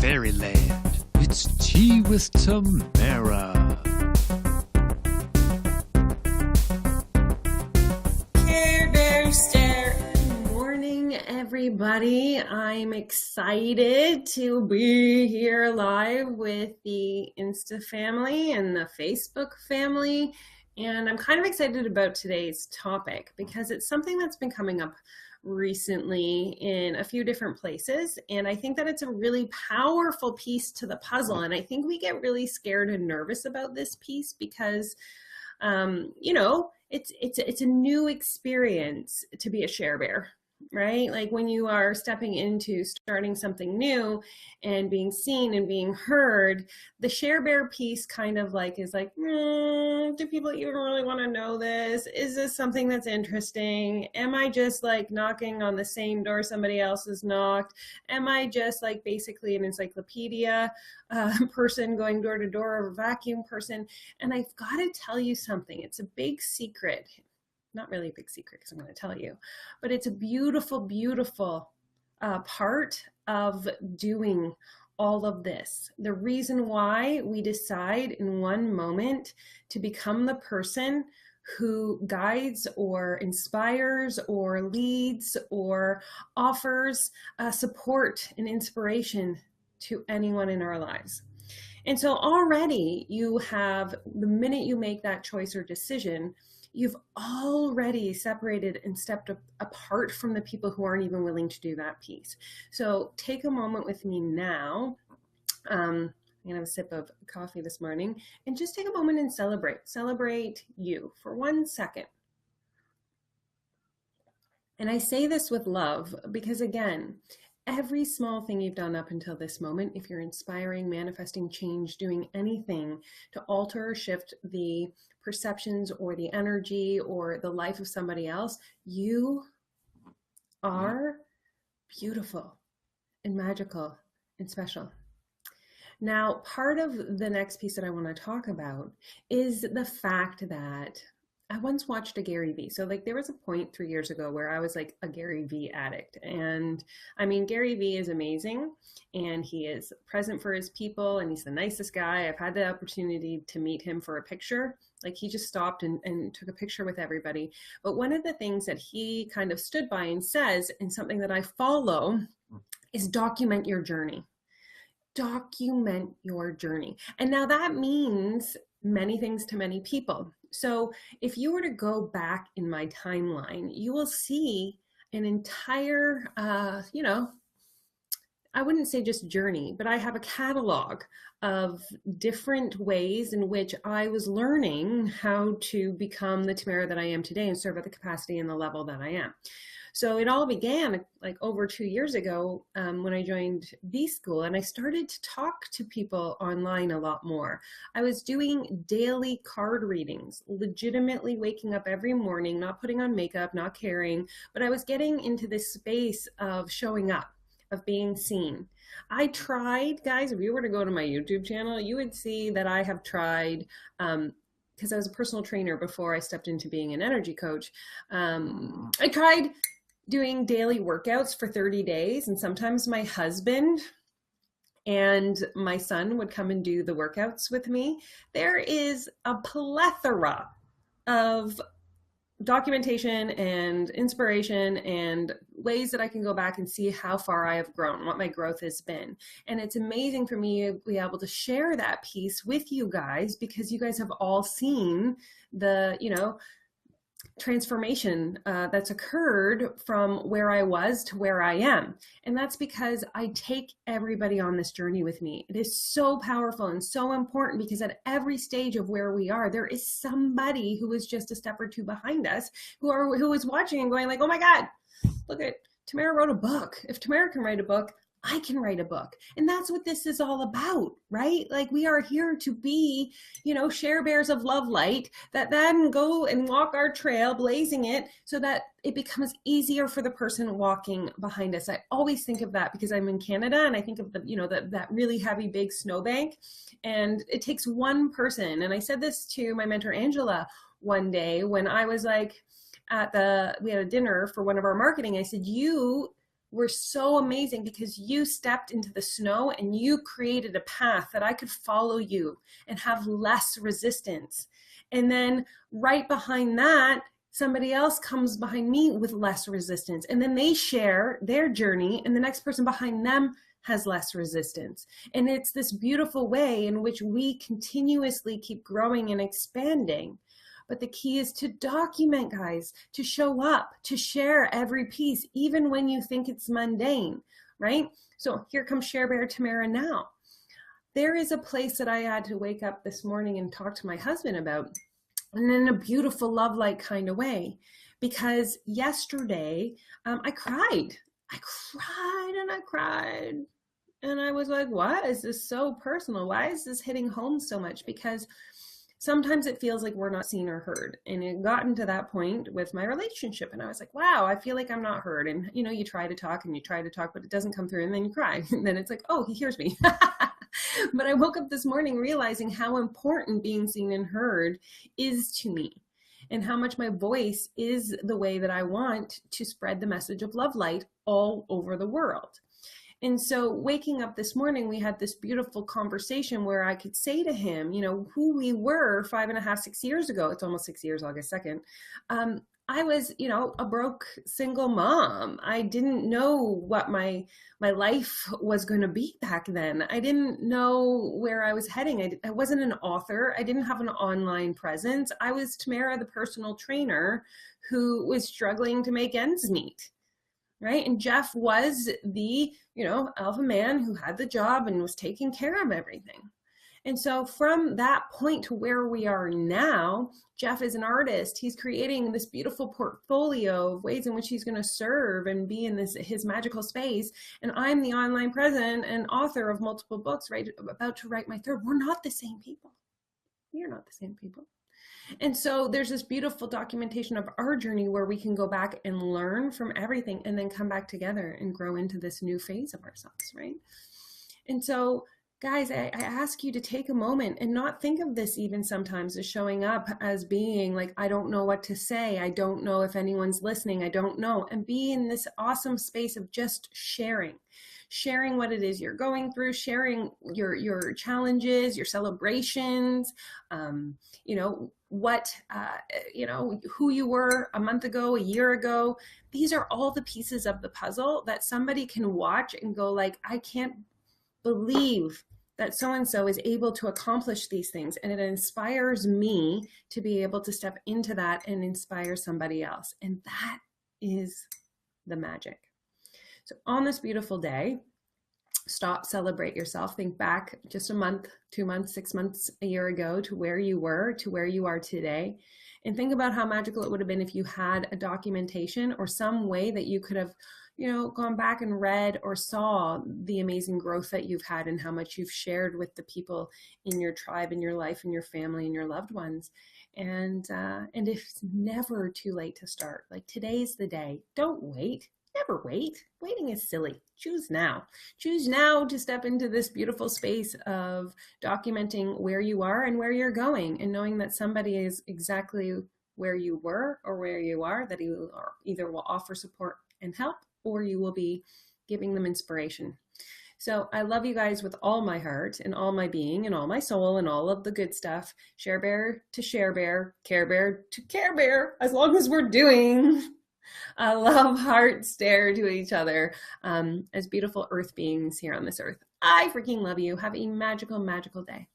fairyland. It's Tea with Tamara. Care Bear Stare. Good morning, everybody. I'm excited to be here live with the Insta family and the Facebook family. And I'm kind of excited about today's topic because it's something that's been coming up recently in a few different places, and I think that it's a really powerful piece to the puzzle. And I think we get really scared and nervous about this piece because it's a new experience to be a share bear, right? Like when you are stepping into starting something new and being seen and being heard, the share bear piece kind of like is like, do people even really want to know this? Is this something that's interesting? Am I just like knocking on the same door somebody else has knocked? Am I just like basically an encyclopedia person going door to door, or a vacuum person? And I've got to tell you something. It's a big secret. Not really a big secret because I'm going to tell you, but it's a beautiful, beautiful part of doing all of this. The reason why we decide in one moment to become the person who guides or inspires or leads or offers support and inspiration to anyone in our lives. And so already you have, the minute you make that choice or decision, you've already separated and stepped apart from the people who aren't even willing to do that piece. So take a moment with me now. I'm going to have a sip of coffee this morning and just take a moment and celebrate you for 1 second. And I say this with love because, again, every small thing you've done up until this moment, if you're inspiring, manifesting change, doing anything to alter or shift the perceptions or the energy or the life of somebody else, you are beautiful and magical and special. Now, part of the next piece that I want to talk about is the fact that I once watched a Gary Vee. So like there was a point 3 years ago where I was like a Gary Vee addict. And I mean, Gary Vee is amazing and he is present for his people and he's the nicest guy. I've had the opportunity to meet him for a picture. Like he just stopped and took a picture with everybody. But one of the things that he kind of stood by and says, and something that I follow, is document your journey. Document your journey. And now that means many things to many people. So if you were to go back in my timeline, you will see an entire, I wouldn't say just journey, but I have a catalog of different ways in which I was learning how to become the Tamara that I am today and serve at the capacity and the level that I am. So it all began like over 2 years ago when I joined B-School and I started to talk to people online a lot more. I was doing daily card readings, legitimately waking up every morning, not putting on makeup, not caring, but I was getting into this space of showing up, of being seen. I tried, guys, if you were to go to my YouTube channel, you would see that I have tried, because I was a personal trainer before I stepped into being an energy coach. I tried doing daily workouts for 30 days. And sometimes my husband and my son would come and do the workouts with me. There is a plethora of documentation and inspiration and ways that I can go back and see how far I have grown, what my growth has been. And it's amazing for me to be able to share that piece with you guys because you guys have all seen the, transformation that's occurred from where I was to where I am. And that's because I take everybody on this journey with me. It is so powerful and so important because at every stage of where we are, there is somebody who is just a step or two behind us who is watching and going like, oh my God, look at Tamara wrote a book. If Tamara can write a book, I can write a book. And that's what this is all about, right? Like we are here to be, share bears of love light that then go and walk our trail, blazing it so that it becomes easier for the person walking behind us. I always think of that because I'm in Canada and I think of that really heavy, big snowbank and it takes one person. And I said this to my mentor, Angela, one day when I was like we had a dinner for one of our marketing. I said, you were so amazing because you stepped into the snow and you created a path that I could follow you and have less resistance. And then right behind that, somebody else comes behind me with less resistance. And then they share their journey, and the next person behind them has less resistance. And it's this beautiful way in which we continuously keep growing and expanding. But the key is to document, guys, to show up, to share every piece, even when you think it's mundane, right? So here comes Share Bear Tamara now. There is a place that I had to wake up this morning and talk to my husband about, and in a beautiful love-like kind of way, because yesterday I cried. I cried and I cried. And I was like, why is this so personal? Why is this hitting home so much? Because sometimes it feels like we're not seen or heard. And it gotten to that point with my relationship. And I was like, wow, I feel like I'm not heard. And, you know, you try to talk and you try to talk, but it doesn't come through. And then you cry. And then it's like, oh, he hears me. But I woke up this morning realizing how important being seen and heard is to me, and how much my voice is the way that I want to spread the message of love light all over the world. And so waking up this morning, we had this beautiful conversation where I could say to him, you know, who we were 5.5, 6 years ago. It's almost 6 years, August 2nd. I was, you know, a broke single mom. I didn't know what my life was going to be back then. I didn't know where I was heading. I wasn't an author. I didn't have an online presence. I was Tamara, the personal trainer who was struggling to make ends meet. Right. And Jeff was the, you know, alpha man who had the job and was taking care of everything. And so from that point to where we are now, Jeff is an artist. He's creating this beautiful portfolio of ways in which he's going to serve and be in his magical space. And I'm the online president and author of multiple books, right? About to write my third. We're not the same people. We are not the same people. And so there's this beautiful documentation of our journey where we can go back and learn from everything and then come back together and grow into this new phase of ourselves, right? And so, guys, I ask you to take a moment and not think of this even sometimes as showing up as being like, I don't know what to say. I don't know if anyone's listening. I don't know. And be in this awesome space of just sharing what it is you're going through, sharing your challenges, your celebrations, you know, what, you know, who you were a month ago, a year ago. These are all the pieces of the puzzle that somebody can watch and go like, I can't believe that so-and-so is able to accomplish these things. And it inspires me to be able to step into that and inspire somebody else. And that is the magic. So on this beautiful day, stop, celebrate yourself. Think back just a month, 2 months, 6 months, a year ago to where you were, to where you are today. And think about how magical it would have been if you had a documentation or some way that you could have, you know, gone back and read or saw the amazing growth that you've had and how much you've shared with the people in your tribe, in your life, in your family, and your loved ones. And it's never too late to start. Like, today's the day. Don't wait. Never wait. Waiting is silly. Choose now. Choose now to step into this beautiful space of documenting where you are and where you're going, and knowing that somebody is exactly where you were or where you are, that you either will offer support and help, or you will be giving them inspiration. So I love you guys with all my heart and all my being and all my soul and all of the good stuff. Share Bear to Share Bear, Care Bear to Care Bear, as long as we're doing a love heart stare to each other as beautiful earth beings here on this earth. I freaking love you. Have a magical, magical day.